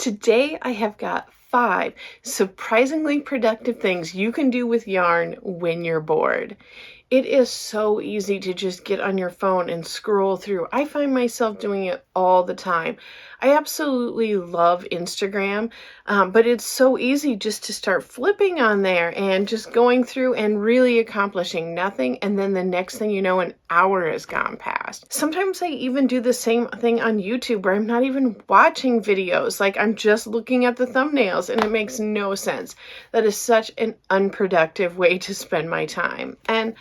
Today I have got 5 surprisingly productive things you can do with yarn when you're bored. It is so easy to just get on your phone and scroll through. I find myself doing it all the time. I absolutely love Instagram, but it's so easy just to start flipping on there and just going through and really accomplishing nothing. And then the next thing you know, an hour has gone past. Sometimes I even do the same thing on YouTube where I'm not even watching videos. Like I'm just looking at the thumbnails and it makes no sense. That is such an unproductive way to spend my time. And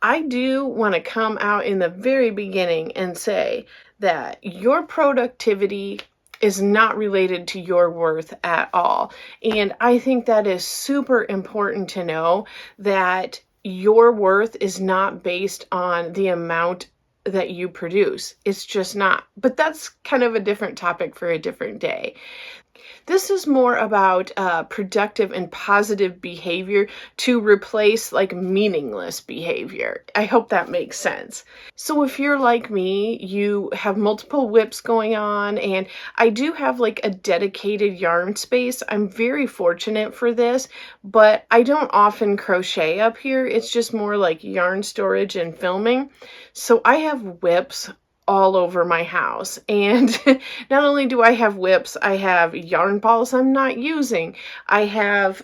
I do want to come out in the very beginning and say that your productivity is not related to your worth at all. And I think that is super important to know, that your worth is not based on the amount that you produce. It's just not. But that's kind of a different topic for a different day. This is more about productive and positive behavior to replace like meaningless behavior. I hope that makes sense. So if you're like me, you have multiple whips going on, and I do have like a dedicated yarn space. I'm very fortunate for this, but I don't often crochet up here. It's just more like yarn storage and filming. So I have whips all over my house. And not only do I have whips, I have yarn balls I'm not using. I have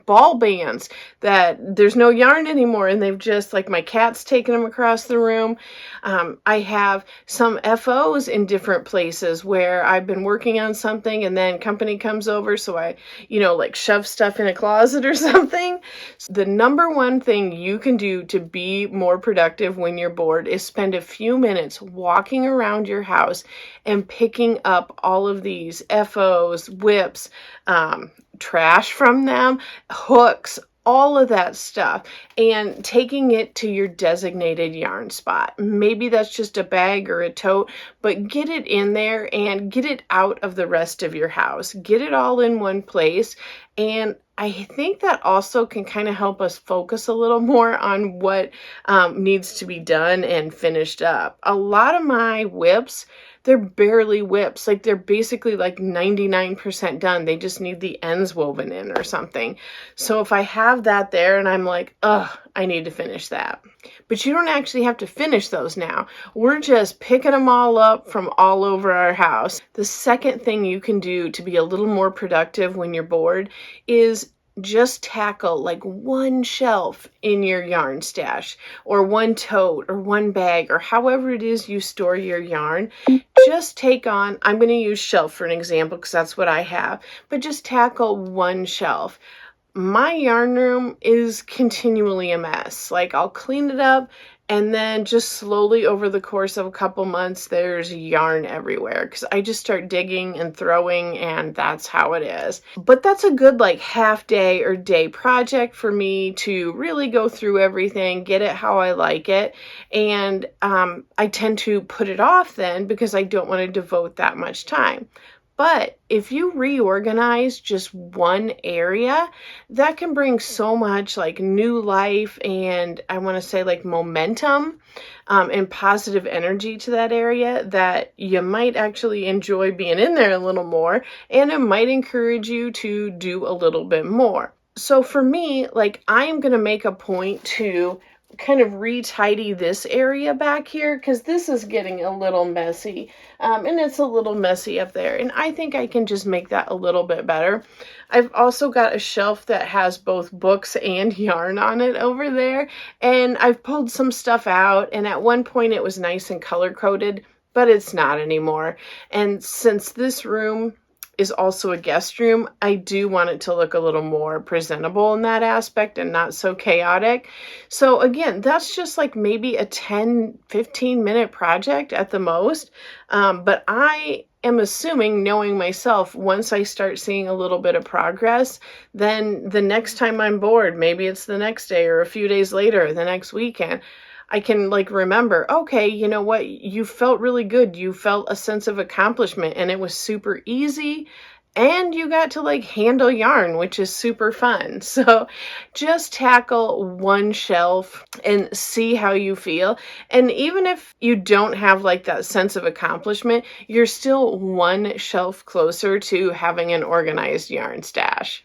ball bands that there's no yarn anymore, and they've just, like, my cat's taken them across the room. I have some FOs in different places where I've been working on something and then company comes over, so I, like shove stuff in a closet or something. The number one thing you can do to be more productive when you're bored is spend a few minutes walking around your house and picking up all of these FOs, whips, trash from them, hooks, all of that stuff, and taking it to your designated yarn spot. Maybe that's just a bag or a tote, but get it in there and get it out of the rest of your house. Get it all in one place. And I think that also can kind of help us focus a little more on what needs to be done and finished up. A lot of my whips, they're barely whips. Like they're basically like 99% done. They just need the ends woven in or something. So if I have that there and I'm like, I need to finish that. But you don't actually have to finish those now. We're just picking them all up from all over our house. The second thing you can do to be a little more productive when you're bored is just tackle like one shelf in your yarn stash, or one tote, or one bag, or however it is you store your yarn. Just take on, I'm going to use shelf for an example because that's what I have, but just tackle one shelf. My yarn room is continually a mess. Like I'll clean it up, and then just slowly over the course of a couple months, there's yarn everywhere because I just start digging and throwing, and that's how it is. But that's a good like half day or day project for me to really go through everything, get it how I like it. And I tend to put it off then because I don't want to devote that much time. But if you reorganize just one area, that can bring so much like new life and I want to say like momentum and positive energy to that area that you might actually enjoy being in there a little more, and it might encourage you to do a little bit more. So for me, like I'm going to make a point to kind of re-tidy this area back here because this is getting a little messy, and it's a little messy up there, and I think I can just make that a little bit better. I've also got a shelf that has both books and yarn on it over there, and I've pulled some stuff out, and at one point it was nice and color-coded, but it's not anymore. And since this room is also a guest room, I do want it to look a little more presentable in that aspect and not so chaotic. So again, that's just like maybe a 10-15 minute project at the most. But I am assuming, knowing myself, once I start seeing a little bit of progress, then the next time I'm bored, maybe it's the next day or a few days later, or the next weekend, I can like remember, okay, you know what? You felt really good. You felt a sense of accomplishment and it was super easy and you got to like handle yarn, which is super fun. So just tackle one shelf and see how you feel. And even if you don't have like that sense of accomplishment, you're still one shelf closer to having an organized yarn stash.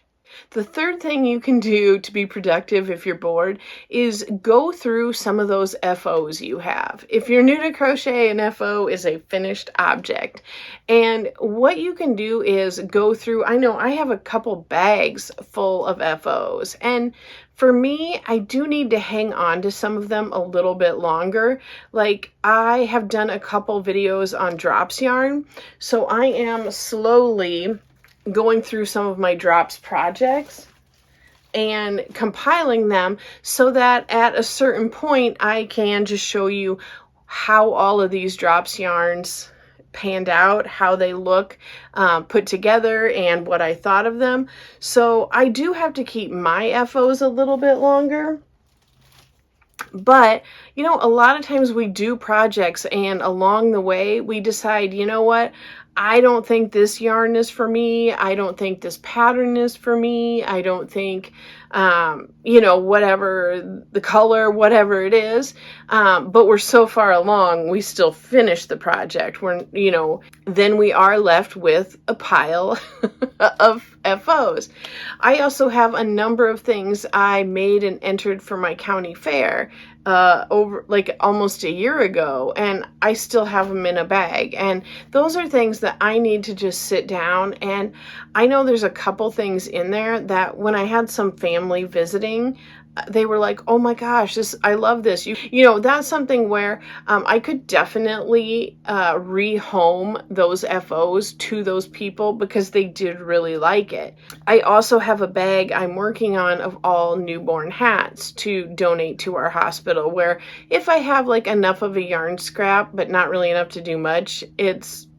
The third thing you can do to be productive if you're bored is go through some of those FOs you have. If you're new to crochet, an FO is a finished object. And what you can do is go through, I know I have a couple bags full of FOs. And for me, I do need to hang on to some of them a little bit longer. Like I have done a couple videos on drops yarn, so I am slowly going through some of my drops projects and compiling them so that at a certain point I can just show you how all of these drops yarns panned out, how they look put together, and what I thought of them. So I do have to keep my FOs a little bit longer. But, you know, a lot of times we do projects and along the way we decide, you know what, I don't think this yarn is for me. I don't think this pattern is for me. I don't think, you know, whatever the color, whatever it is. But we're so far along, we still finish the project. You know, then we are left with a pile of FOs. I also have a number of things I made and entered for my county fair over like almost a year ago, and I still have them in a bag. And those are things that I need to just sit down, and I know there's a couple things in there that when I had some family visiting, they were like, oh my gosh, I love this. You know, that's something where I could definitely rehome those FOs to those people because they did really like it. I also have a bag I'm working on of all newborn hats to donate to our hospital, where if I have like enough of a yarn scrap, but not really enough to do much,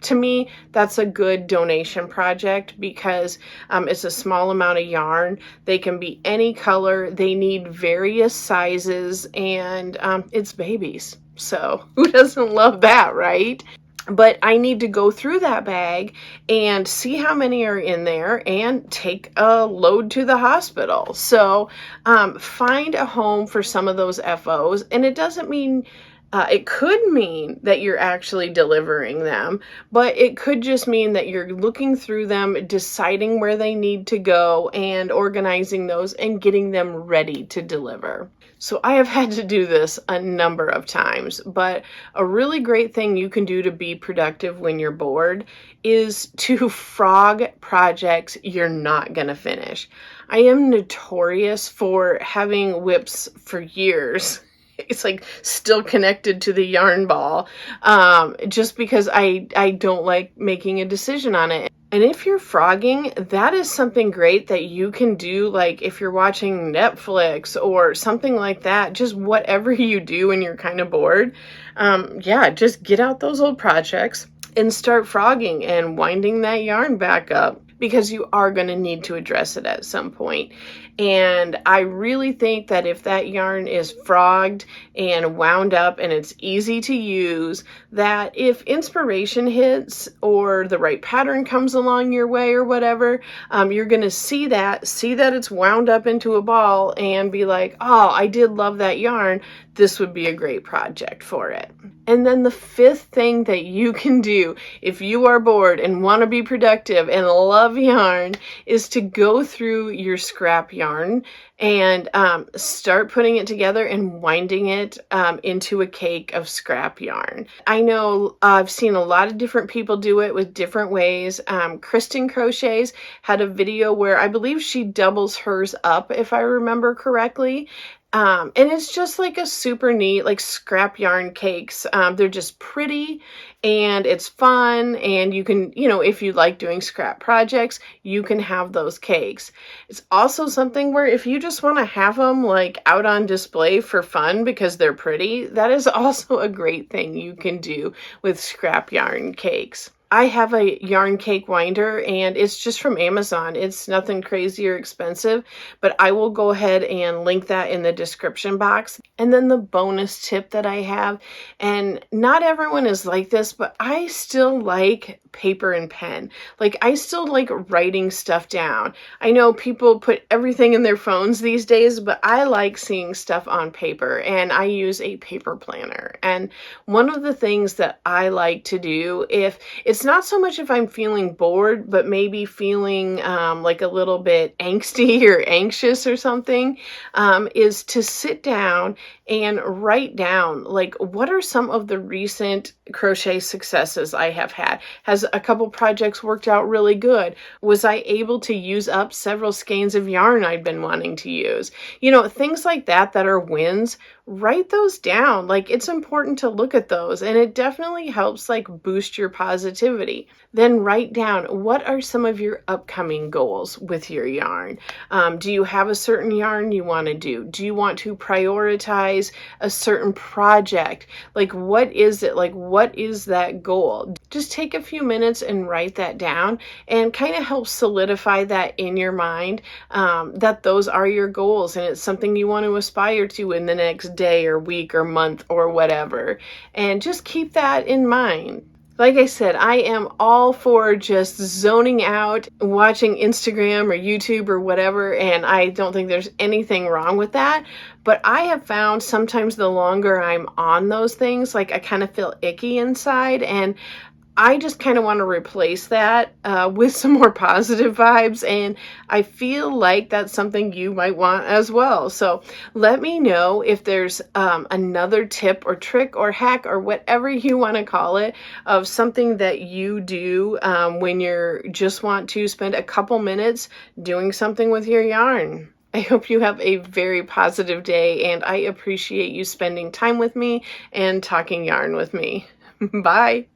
to me, that's a good donation project because it's a small amount of yarn. They can be any color. They need various sizes, and it's babies. So who doesn't love that, right? But I need to go through that bag and see how many are in there and take a load to the hospital. So find a home for some of those FOs. And it doesn't mean it could mean that you're actually delivering them, but it could just mean that you're looking through them, deciding where they need to go, and organizing those and getting them ready to deliver. So I have had to do this a number of times, but a really great thing you can do to be productive when you're bored is to frog projects you're not going to finish. I am notorious for having whips for years. It's like still connected to the yarn ball, just because I don't like making a decision on it. And if you're frogging, that is something great that you can do, like if you're watching Netflix or something like that, just whatever you do when you're kind of bored. Yeah, just get out those old projects and start frogging and winding that yarn back up, because you are going to need to address it at some point. And I really think that if that yarn is frogged and wound up and it's easy to use, that if inspiration hits or the right pattern comes along your way or whatever, you're going to see that it's wound up into a ball and be like, oh, I did love that yarn. This would be a great project for it. And then the fifth thing that you can do if you are bored and want to be productive and love yarn is to go through your scrap yarn and start putting it together and winding it into a cake of scrap yarn. I know I've seen a lot of different people do it with different ways. Kristen Crochets had a video where I believe she doubles hers up, if I remember correctly. And it's just like a super neat, like scrap yarn cakes. They're just pretty and it's fun. And you can, you know, if you like doing scrap projects, you can have those cakes. It's also something where if you just want to have them like out on display for fun because they're pretty, that is also a great thing you can do with scrap yarn cakes. I have a yarn cake winder, and it's just from Amazon. It's nothing crazy or expensive, but I will go ahead and link that in the description box. And then the bonus tip that I have, and not everyone is like this, but I still like paper and pen. Like, I still like writing stuff down. I know people put everything in their phones these days, but I like seeing stuff on paper, and I use a paper planner. And one of the things that I like to do, if it's not so much if I'm feeling bored, but maybe feeling like a little bit angsty or anxious or something, is to sit down and write down, like, what are some of the recent crochet successes I have had? Has a couple projects worked out really good? Was I able to use up several skeins of yarn I'd been wanting to use? You know, things like that that are wins. Write those down. Like, it's important to look at those, and it definitely helps like boost your positivity. Then write down, what are some of your upcoming goals with your yarn? Do you have a certain yarn you want to do? Do you want to prioritize a certain project? Like, what is it? Like, what is that goal? Just take a few minutes and write that down, and kind of help solidify that in your mind, that those are your goals and it's something you want to aspire to in the next day or week or month or whatever. And just keep that in mind. Like I said, I am all for just zoning out, watching Instagram or YouTube or whatever, and I don't think there's anything wrong with that. But I have found sometimes the longer I'm on those things, like, I kind of feel icky inside, and I just kind of want to replace that with some more positive vibes, and I feel like that's something you might want as well. So let me know if there's another tip or trick or hack or whatever you want to call it, of something that you do when you just want to spend a couple minutes doing something with your yarn. I hope you have a very positive day, and I appreciate you spending time with me and talking yarn with me. Bye.